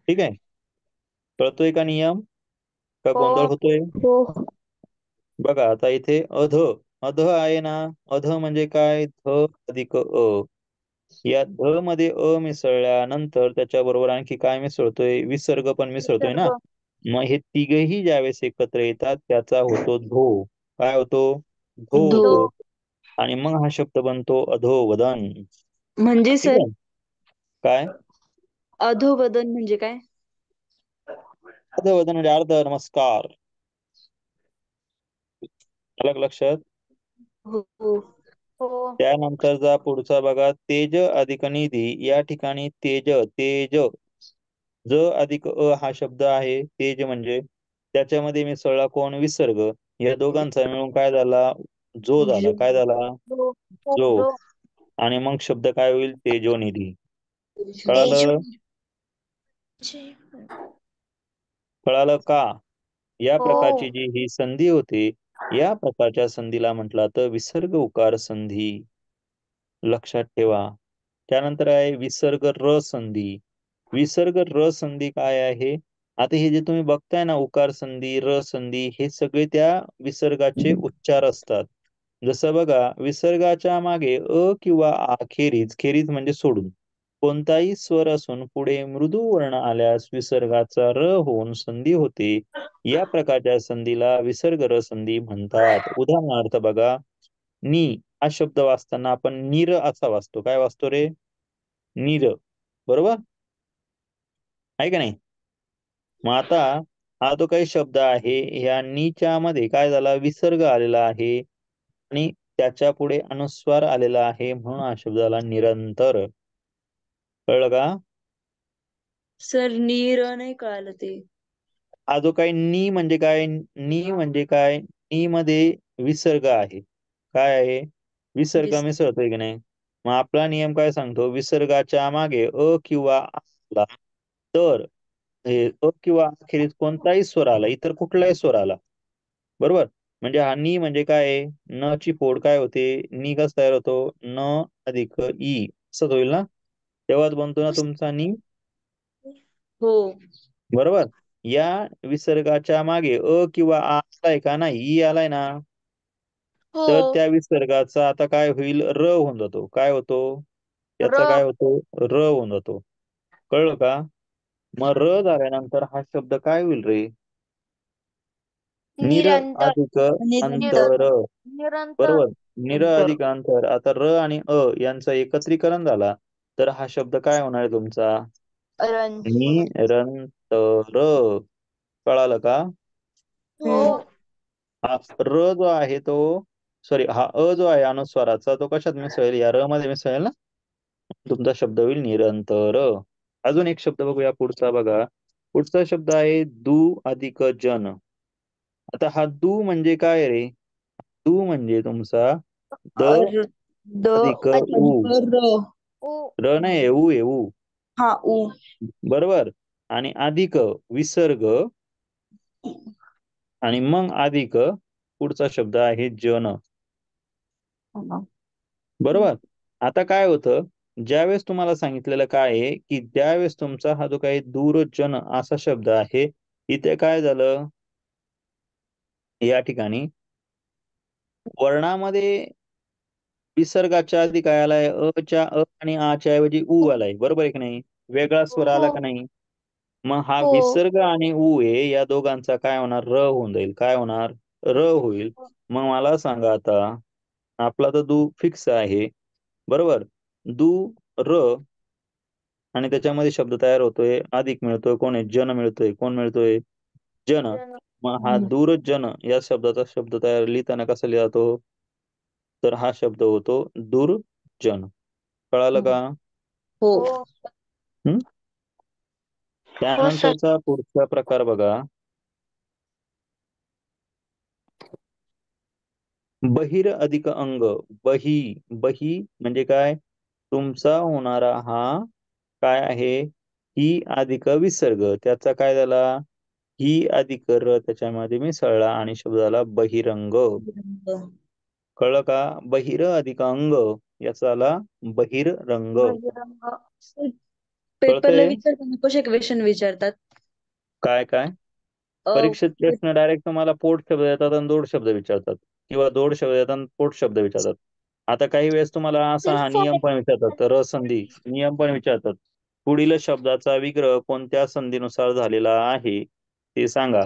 ठीक आहे. कळतोय का नियम? का हो. गोंधळ होतोय? हो. बघा आता इथे अध, अध आहे ना, अध म्हणजे काय? ध अधिक अ. या ध मध्ये अ मिसळल्यानंतर त्याच्या बरोबर आणखी काय मिसळतोय? विसर्ग पण मिसळतोय ना. विसर्ग. मग हे तिघही ज्यावेळेस एकत्र येतात त्याचा होतो धो. काय होतो? धो धो. होतो. आणि मग हा शब्द बनतो अधोवदन. म्हणजे ठीक सर, आहे. काय? अधोवदन म्हणजे काय? अधोवदन म्हणजे अर्ध नमस्कार. अलग लक्षात. हो. हो. हो. त्यानंतरचा पुढचा बघा, तेज अधिक निधी. या ठिकाणी तेज, तेज, ज अधिक अ हा शब्द आहे. तेज म्हणजे त्याच्यामध्ये मिसळला कोण? विसर्ग. या दोघांचा मिळून काय झाला? जो झाला. जो. काय झाला? जो. जो. जो. आणि मग शब्द काय होईल? तेजोनिधी. तेज कळालं? म्हणजे. कळालं का? या प्रकारची हो. जी ही संधी होती, या प्रकारच्या संधीला म्हटलं तर विसर्ग उकार संधी. लक्षात ठेवा. त्यानंतर आहे विसर्ग र संधी. विसर्ग र संधी काय आहे? आता हे जे तुम्ही बघताय ना, उकार संधी, र संधी, हे सगळे त्या विसर्गाचे उच्चार असतात. जसं बघा, विसर्गाच्या मागे अ किंवा आ खेरीज, खेरीज म्हणजे सोडून, कोणताही स्वर असून पुढे मृदू वर्ण आल्यास विसर्गाचा र होऊन संधी होते. या प्रकारच्या संधीला विसर्ग र संधी म्हणतात. उदाहरणार्थ बघा, नी हा शब्द वाचताना आपण नीर असा वाचतो. काय वाचतो रे? नीर. बरोबर आहे का नाही? मग आता हा जो काही शब्द आहे, ह्या नीच्या मध्ये काय झाला? विसर्ग आलेला आहे आणि त्याच्या पुढे अनुस्वार आलेला आहे, म्हणून हा शब्द झाला निरंतर. कळलं का? सर नीर नाही कळालं ते. हा जो काही नी म्हणजे काय? नी म्हणजे काय? नी मध्ये विसर्ग आहे. काय आहे? विसर्ग विस मिसळतोय की नाही? मग आपला नियम काय सांगतो? विसर्गाच्या मागे अ किंवा आ आला तर हे अ किंवा अखेरीस कोणताही स्वर आला, इतर कुठलाही स्वर आला, बरोबर, म्हणजे हा नी म्हणजे काय आहे? न ची फोड काय होते? नी कसा तयार होतो? न अधिक ई असंच होईल ना? तेव्हाच बनतो ना तुमचा नी. हो. बरोबर. या विसर्गाच्या मागे अ किंवा आ आलाय का? नाही, ई आलाय ना, हो. तर त्या विसर्गाचा आता काय होईल? र होऊन जातो. काय होतो? त्याचा र. काय होतो? र होऊन जातो. कळलं का? मग र झाल्यानंतर हा शब्द काय होईल रे? निर निरंतर. अधिक निर अंतर. निरंतर. बरोबर. निर नंतर अधिक अंतर. आता र आणि अ यांचं एकत्रीकरण झाला तर हा शब्द काय होणार आहे तुमचा? रन. निरंतर. कळालं का? हो. हा र जो आहे तो, सॉरी, हा अ जो आहे अनुस्वाराचा, तो कशात मिसळेल? या र मध्ये मिसळेल ना, तुमचा शब्द होईल निरंतर. अजून एक शब्द बघूया पुढचा. बघा, पुढचा शब्द आहे दू अधिक जन. आता हा दू म्हणजे काय रे? दू म्हणजे तुमचा द र द अधिक उ. अधिक र. उ. र नाही, ऊ आहे, ऊ. हा उ. बरोबर. आणि अधिक विसर्ग आणि मग अधिक पुढचा शब्द आहे जन. बरोबर. आता काय होतं, ज्यावेळेस तुम्हाला सांगितलेलं काय आहे की ज्यावेळेस तुमचा हा जो काही दूरजन असा शब्द आहे, इथे काय झालं? या ठिकाणी वर्णामध्ये विसर्गाच्या आधी काय आलाय? अच्या अ आणि आच्या ऐवजी उ आलाय. बरोबर आहे की नाही? वेगळा स्वर हो. आला का नाही? मग हा हो. विसर्ग आणि उ आहे, या दोघांचा काय होणार? र होऊन जाईल. काय होणार? र होईल. मग मला सांगा आता, आपला तर दू फिक्स आहे, बरोबर. दू र आणि त्याच्यामध्ये शब्द तयार होतोय, अधिक मिळतोय, कोण आहे? जन मिळतोय. कोण मिळतोय? जन. जन. मग हा दूरजन या शब्दाचा शब्द तयार लिहिताना कसा लिहतो? तर हा शब्द होतो दुर्जन. कळालं का? हो. हो. हम्म? हो सर. त्यानंतरचा पुढचा प्रकार बघा, बहिर अधिक अंग. बही. बही म्हणजे काय? तुमचा होणारा हा काय आहे? ही अधिक विसर्ग, त्याचा काय झाला? ही अधिक र त्याच्यामध्ये मिसळला आणि शब्द झाला बहिरंग. कळलं का? बहिर अधिक अंग याचा आला बहिरंग. बजरंग. पेपरला कळतंय? विचारताना कसे क्वेश्चन विचारतात? काय काय? अ, परीक्षेत पे- प्रश्न डायरेक्ट तुम्हाला पोट शब्द देतात आणि जोड शब्द विचारतात, किंवा जोड शब्द देतात आणि पोट शब्द विचारतात. आता काही वेळेस तुम्हाला असा हा नियम पण विचारतात, रसंधी नियम पण विचारतात. पुढील शब्दाचा विग्रह कोणत्या संधीनुसार झालेला आहे ते सांगा.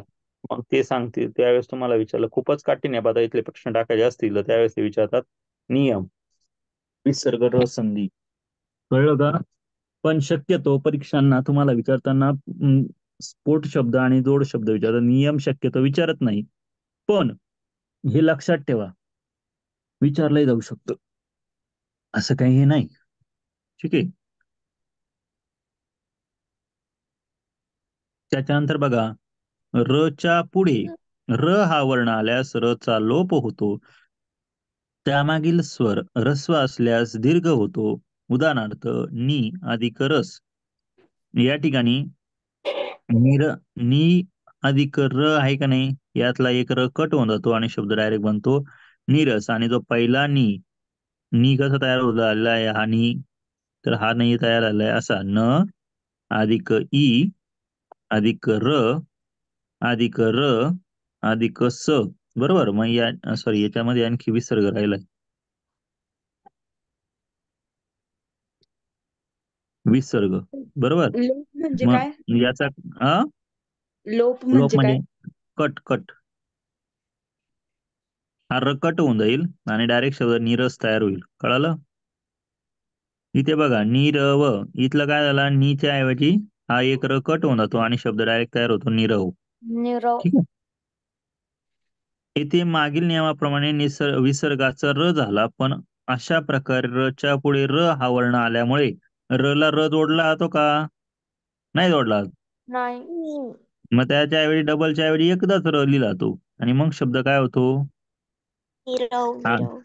मग ते सांगतील त्यावेळेस तुम्हाला विचारलं, खूपच काठीण्य आहे, आता इथले प्रश्न टाकायचे असतील तर त्यावेळेस ते विचारतात नियम, विसर्ग, रसंधी. कळलं का? पण शक्यतो परीक्षांना तुम्हाला विचारताना स्फोट शब्द आणि जोड शब्द विचारतात, नियम शक्यतो विचारत नाही. पण हे लक्षात ठेवा, विचारलंही जाऊ शकतं, असं काही हे नाही. ठीक आहे. त्याच्यानंतर बघा, र च्या पुढे र हा वर्ण आल्यास र चा लोप होतो. त्यामागील स्वर ऱ्हस्व असल्यास दीर्घ होतो. उदाहरणार्थ नी अधिक रस. या ठिकाणी निर नी अधिक र आहे का नाही, यातला एक र कट होऊन जातो आणि शब्द डायरेक्ट बनतो नीरस. आणि जो पहिला नी कसा तयार झालेला आहे? हा नी, तर हा नाही तयार झालाय असा न अधिक ई अधिक र अधिक र अधिक स. बरोबर. मग सॉरी, याच्यामध्ये आणखी विसर्ग राहिलाय. विसर्ग. बरोबर. लोप म्हणजे मग काय? याचा अ लोप लोप म्हणजे काय? म्हणजे कट कट. हा र कट होऊन जाईल आणि डायरेक्ट शब्द नीरस तयार होईल. कळालं? इथे बघा नीरव, इथलं काय झालं, नीच्या ऐवजी हा एक र कट होऊन जातो आणि शब्द डायरेक्ट तयार होतो नीरव. निरव. ठीक आहे. येथे मागील नियमाप्रमाणे विसर्गाचा र झाला, पण अशा प्रकारे र च्या पुढे र हा वर्ण आल्यामुळे र ला र जोडला जातो का? नाही जोडला जात. नाही. मग त्याच्या ऐवजी डबलच्या ऐवजी एकदाच र लिहिला जातो आणि मग शब्द काय होतो? नीरव हा नीरव.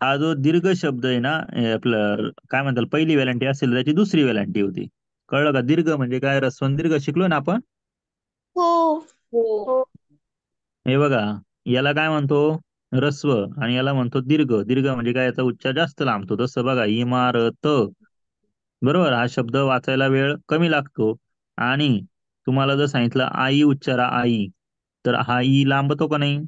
हा जो दीर्घ शब्द आहे ना, आपलं काय म्हणतात, पहिली वेलांटी असेल त्याची दुसरी वेलांटी होती. कळलं का? दीर्घ म्हणजे काय, रस्वन दीर्घ शिकलो ना आपण. हो हो. हो. हे बघा, याला काय म्हणतो? रस्व. आणि याला म्हणतो दीर्घ. दीर्घ म्हणजे काय, याचा उच्चार जास्त लांबतो. तसं बघा, इमारत, बरोबर, हा शब्द वाचायला वेळ कमी लागतो. आणि तुम्हाला जर सांगितलं आई उच्चारा आई, तर हा ई लांबतो का नाही?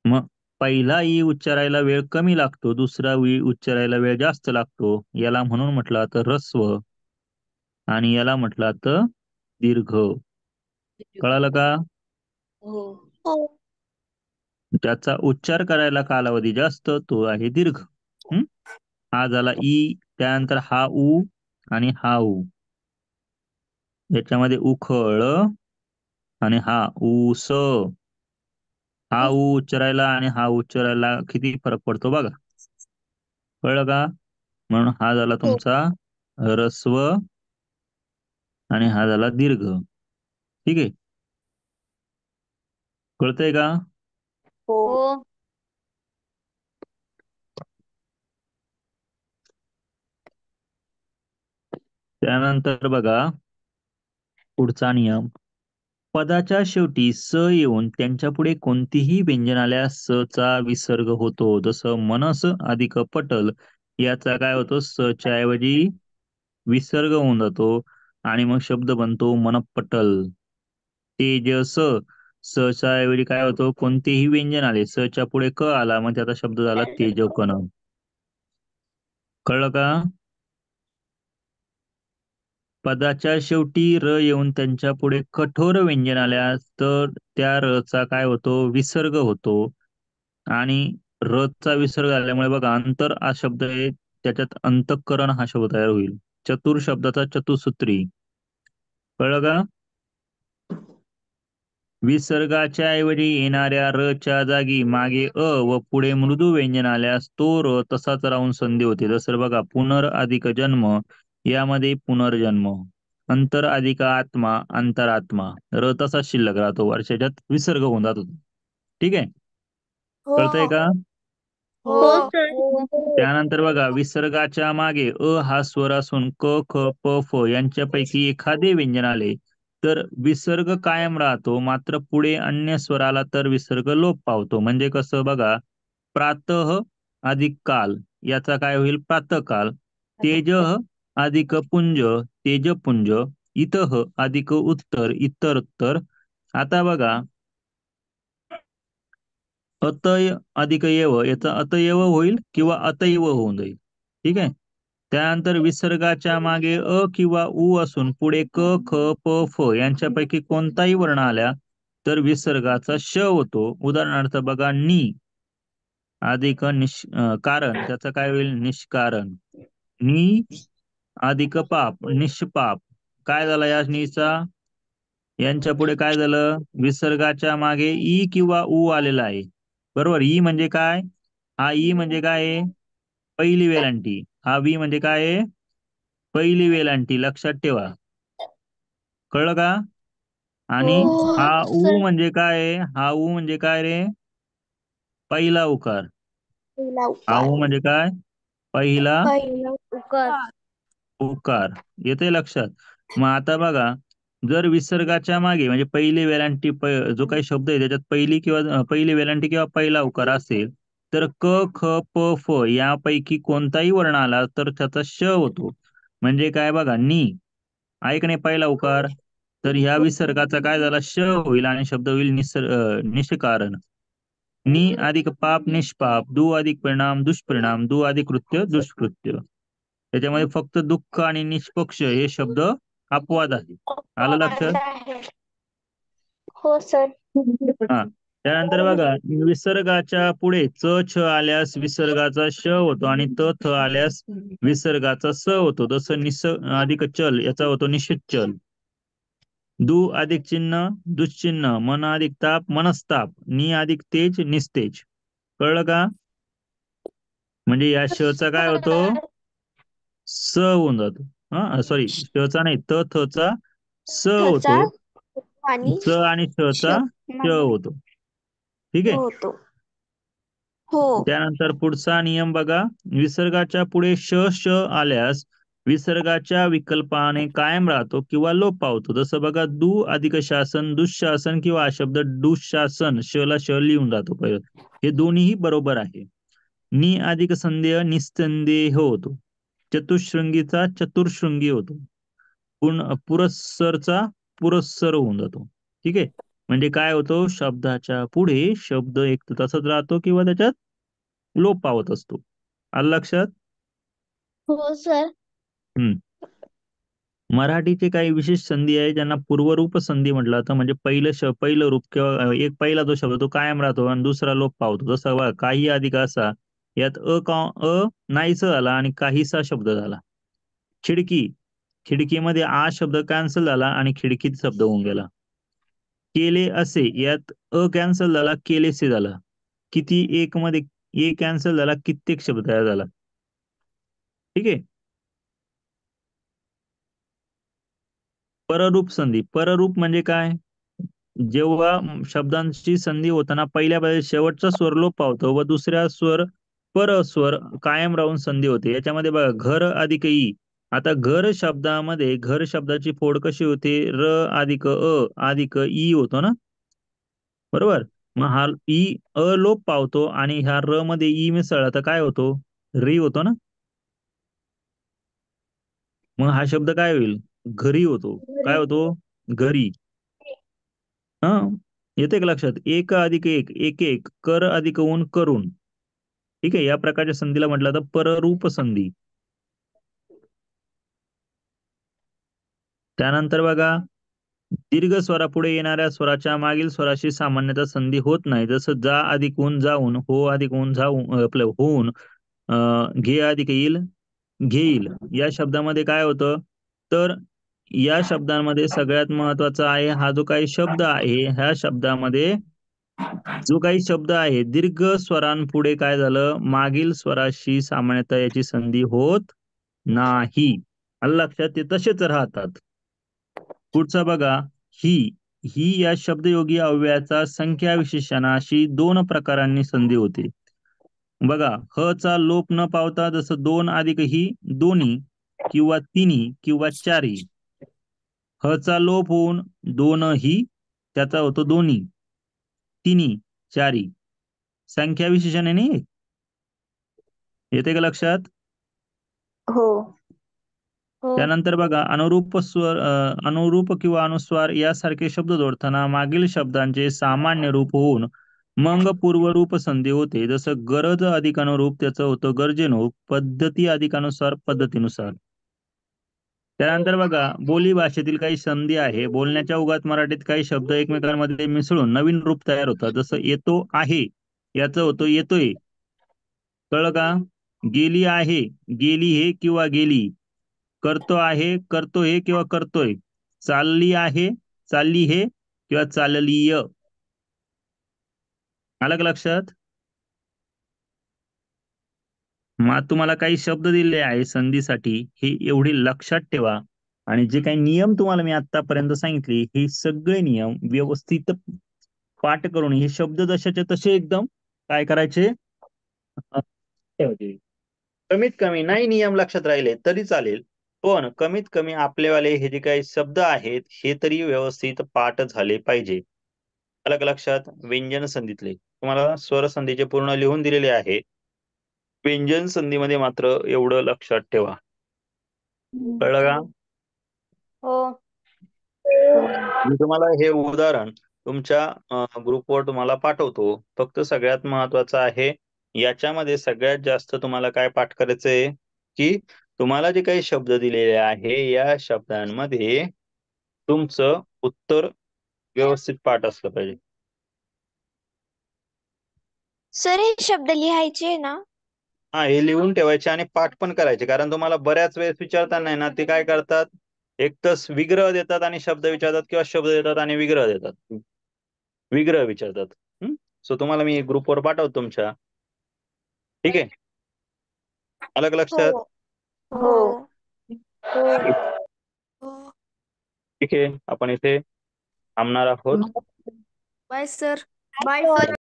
मग पहिला ई उच्चारायला वेळ कमी लागतो, दुसरा ई उच्चारायला वेळ जास्त लागतो. याला म्हणून म्हटलं तर रस्व आणि याला म्हटलं तर दीर्घ. कळालं का? हो. हो. त्याचा उच्चार करायला कालावधी जास्त, तो आहे दीर्घ. हं? हा झाला ई. त्यानंतर हा उ आणि हा उ. याच्यामध्ये उखळ आणि हा ऊस. हा उ उच्चारायला आणि हा उच्चारायला किती फरक पडतो बघा. कळलं का? म्हणून हा झाला हो. तुमचा ह्रस्व आणि हा झाला दीर्घ. ठीक आहे. कळतंय का? हो. हो. त्यानंतर बघा पुढचा नियम. पदाच्या शेवटी स येऊन त्यांच्या पुढे कोणतीही व्यंजन आल्यास स चा विसर्ग होतो. जसं मनस अधिक पटल, याचा काय होतो, स च्या ऐवजी विसर्ग होऊन जातो आणि मग शब्द बनतो मनपटल. तेजस, स च्या ऐवजी काय होतो, कोणतेही व्यंजन आले, स च्या पुढे क आला, मग त्याचा शब्द झाला तेजकन. कळलं का? पदाच्या शेवटी र येऊन त्यांच्या पुढे कठोर व्यंजन आल्यास तर त्या र चा काय होतो, विसर्ग होतो. आणि र चा विसर्ग आल्यामुळे बघा, अंतर हा शब्द आहे, त्याच्यात अंतःकरण हा शब्द तयार होईल. चतुर शब्दाचा चतुसूत्री. कळलं का? विसर्गाच्या ऐवजी येणाऱ्या र च्या जागी मागे अ व पुढे मृदू व्यंजन आल्यास तो र तसाच राहून संधी होते. जसं बघा, पुनर अधिक जन्म, यामध्ये पुनर्जन्म. अंतर अधिक आत्मा, अंतरात्मा. र तसाच शिल्लक राहतो, वर्षाच्यात विसर्ग होऊन जातो. ठीक आहे. हो. कळतंय का? हो. हो हो. सर. त्यानंतर बघा, विसर्गाच्या मागे अ हा स्वर असून क ख प फ यांच्यापैकी एखादे व्यंजन आले तर विसर्ग कायम राहतो, मात्र पुढे अन्य स्वर आला तर विसर्ग लोप पावतो. म्हणजे कसं बघा, प्रातः अधिक काल, याचा काय होईल, प्रातःकाल. तेज अधिक पुंज, तेजपुंज. इतः अधिक उत्तर, इतरोत्तर. आता बघा, अतय अधिक येव, याचा अतयव होईल किंवा अतैव होऊन जाईल. ठीक आहे. त्यानंतर विसर्गाच्या मागे अ किंवा उ असून पुढे क ख प फ यांच्यापैकी कोणताही वर्ण आल्या तर विसर्गाचा श होतो. उदाहरणार्थ बघा, नि अधिक कारण, त्याचं काय होईल, निष्कारण. नि अधिक पाप, निष्पाप. काय झाला या नीचा, यांच्या पुढे काय झालं, विसर्गाच्या मागे ई किंवा उ आलेला आहे. बरोबर. ई म्हणजे काय, हा ई म्हणजे काय आहे, पहिली वेलांटी. हा वी म्हणजे काय आहे, पहिली वेलांटी. लक्षात ठेवा. कळलं का? आणि हा हो उ सर. म्हणजे काय आहे, हा उ म्हणजे काय रे, पहिला उकार. पहिला हा उकार. उ म्हणजे काय, पहिला पहिला उकर. उकार. येते लक्षात? मग आता बघा, जर विसर्गाच्या मागे म्हणजे पहिली वेलांटी, जो काही शब्द आहे त्याच्यात पहिली किंवा पहिली वेलांटी किंवा पहिला उकार असेल तर क ख प फ यापैकी कोणताही वर्ण आला तर त्याचा श होतो. म्हणजे काय बघा, नी ऐक नाही पहिला उकार, तर ह्या विसर्गाचा काय झाला, श होईल आणि शब्द होईल निष्कारण. नि अधिक पाप निष्पाप, दु अधिक परिणाम दुष्परिणाम, दु अधिक कृत्य दुष्कृत्य. त्याच्यामध्ये फक्त दुःख आणि निष्पक्ष हे शब्द अपवाद आहे. आलं लक्षात? हो सर. हा. त्यानंतर बघा, विसर्गाच्या पुढे च छ आल्यास विसर्गाचा श होतो आणि त थ आल्यास विसर्गाचा स होतो. जसं अधिक चल याचा होतो निश्चित. दु अधिक चिन्ह दुश्चिन्ह, मन अधिक ताप मनस्ताप, नि अधिक तेज निस्तेज. कळलं का? म्हणजे या श चा काय होतो, स होऊन जातो. हा सॉरी, श चा नाही, त थ चा स थचा होतो. आणि च आणि श चा श होतो. ठीक आहे. होतो. हो. त्यानंतर पुढचा नियम बघा, विसर्गाच्या पुढे श श आल्यास विसर्गाच्या विकल्पाने कायम राहतो किंवा लोप पावतो. जसं बघा, दु अधिक शासन दुःशासन किंवा हा शब्द दुःशासन, श ला श लिहून जातो पहिलं. हे दोन्हीही बरोबर आहे. नि अधिक संदेह निस्संदेह होतो. चतुशृंगीचा चतुर्शृंगी होतो. पुरस्सरचा पुरस्सर होऊन जातो. ठीक आहे. म्हणजे काय होतो, शब्दाच्या पुढे शब्द एक तर तसाच राहतो किंवा त्याच्यात लोप पावत असतो. आलं लक्षात? हो सर. हम्म. मराठीचे काही विशेष संधी आहे ज्यांना पूर्वरूप संधी म्हटलं जातं. म्हणजे पहिलं रूप किंवा एक पहिला जो शब्द तो कायम राहतो आणि दुसरा लोप पावतो. जसं बघा, काही अधिक असा, यात नाहीसा झाला आणि काहीसा शब्द झाला. खिडकी, खिडकीमध्ये आ शब्द कॅन्सल झाला आणि खिडकीत शब्द होऊन गेला. केले असे, यात कॅन्सल झाला केलेसे झाला. किती एक मध्ये ए कॅन्सल झाला, कित्येक शब्द तयार झाला. ठीक आहे. पररूप संधी, पररूप म्हणजे काय, जेव्हा शब्दांची संधी होताना पहिल्या बाजू शेवटचा स्वर लोप पावतो व दुसऱ्या परस्वर कायम राहून संधी होते. याच्यामध्ये बघा, घर अधिक ई. आता घर शब्दामध्ये घर शब्दाची फोड कशी होते, र अधिक अधिक ई होतो ना, बरोबर. मग हा ई लोप पावतो आणि ह्या र मध्ये ई मिसळला तर काय होतो, री होतो ना. मग हा शब्द काय होईल, घरी होतो. काय होतो, घरी. हा, येते का लक्षात? एक अधिक एक एक एक, कर अधिक ऊन करून. ठीक आहे. या प्रकारच्या संधीला म्हटलं तर पररूप संधी. त्यानंतर बघा, दीर्घ स्वरापुढे येणाऱ्या स्वराच्या मागील स्वराशी सामान्यतः संधी होत नाही. जसं जा अधिक ऊन जाऊन, हो अधिक ऊन जाऊन, आपलं होऊन, घे अधिक येईल घेईल. या शब्दामध्ये काय होतं, तर या शब्दांमध्ये सगळ्यात महत्वाचा आहे हा जो काही शब्द आहे, ह्या शब्दामध्ये जो काही शब्द आहे दीर्घ स्वरांपुढे काय झालं, मागील स्वराशी सामान्यतः याची संधी होत नाही. आलं लक्षात? ते तसेच राहतात. पुढचा बघा, ही ही या शब्दयोगी अव्ययाचा संख्या विशेषणाशी दोन प्रकारांनी संधी होते. बघा, ह चा लोप न पावता जसं दोन अधिक ही दोन्ही किंवा तिन्ही किंवा चारही. ह चा लोप होऊन दोनही, त्याचा होतो दोन्ही, तिन्ही, चारही. संख्या विशेषण आहे नाही. येते का लक्षात? हो. हो. त्यानंतर बघा, अनुरूप किंवा अनुस्वार यासारखे शब्द जोडताना मागील शब्दांचे सामान्य रूप होऊन मग पूर्वरूप संधी होते. जसं गरज अधिक अनुरूप त्याचं होतं गरजेनुरूप, पद्धती अधिक अनुसार पद्धतीनुसार. त्यानंतर बघा, बोली भाषेतील काही संधी आहे. बोलण्याच्या उगाच मराठीत काही शब्द एकमेकांमध्ये मिसळून नवीन रूप तयार होतात. जसं येतो आहे, याचं होतं येतोय. कळलं का? गेली आहे, गेली हे किंवा गेली. करतो आहे, करतो हे किंवा करतोय. चालली आहे, चालली हे किंवा चाललीय. आलं का लक्षात? मग तुम्हाला काही शब्द दिले आहे संधीसाठी, हे एवढे लक्षात ठेवा. आणि जे काही नियम तुम्हाला मी आतापर्यंत सांगितले, हे सगळे नियम व्यवस्थित पाठ करून हे शब्द जशाचे तसे एकदम काय करायचे, ठेवायचे. कमीत कमी नाही नियम लक्षात राहिले तरी चालेल, पण कमीत कमी आपलेवाले हे जे काही शब्द आहेत हे तरी व्यवस्थित पाठ झाले पाहिजे. अलग लक्षात? व्यंजन संधीतले तुम्हाला स्वर संधीचे पूर्ण लिहून दिलेले आहे. व्यंजन संधीमध्ये मात्र एवढं लक्षात ठेवा, कळलं का? हो मी तुम्हाला हे उदाहरण तुमच्या ग्रुपवर तुम्हाला पाठवतो. फक्त सगळ्यात महत्वाचं आहे, याच्यामध्ये सगळ्यात जास्त तुम्हाला काय पाठ करायचंय, की तुम्हाला जे काही शब्द दिलेले आहे या शब्दांमध्ये तुमचं उत्तर व्यवस्थित पाठ असलं पाहिजे. सर हे शब्द लिहायचे ना? हा, हे लिहून ठेवायचे आणि पाठ पण करायचे. कारण तुम्हाला बऱ्याच वेळेस विचारताना आहे ना, ते काय करतात, एक तर विग्रह देतात आणि शब्द विचारतात, किंवा शब्द देतात आणि विग्रह देतात, विग्रह विचारतात. सो तुम्हाला मी ग्रुपवर पाठवतो तुमच्या. ठीक आहे, अलग लक्षात. हो हो हो हो हो. ठीक आहे, आपण इथे थांबणार आहोत. Bye sir. सर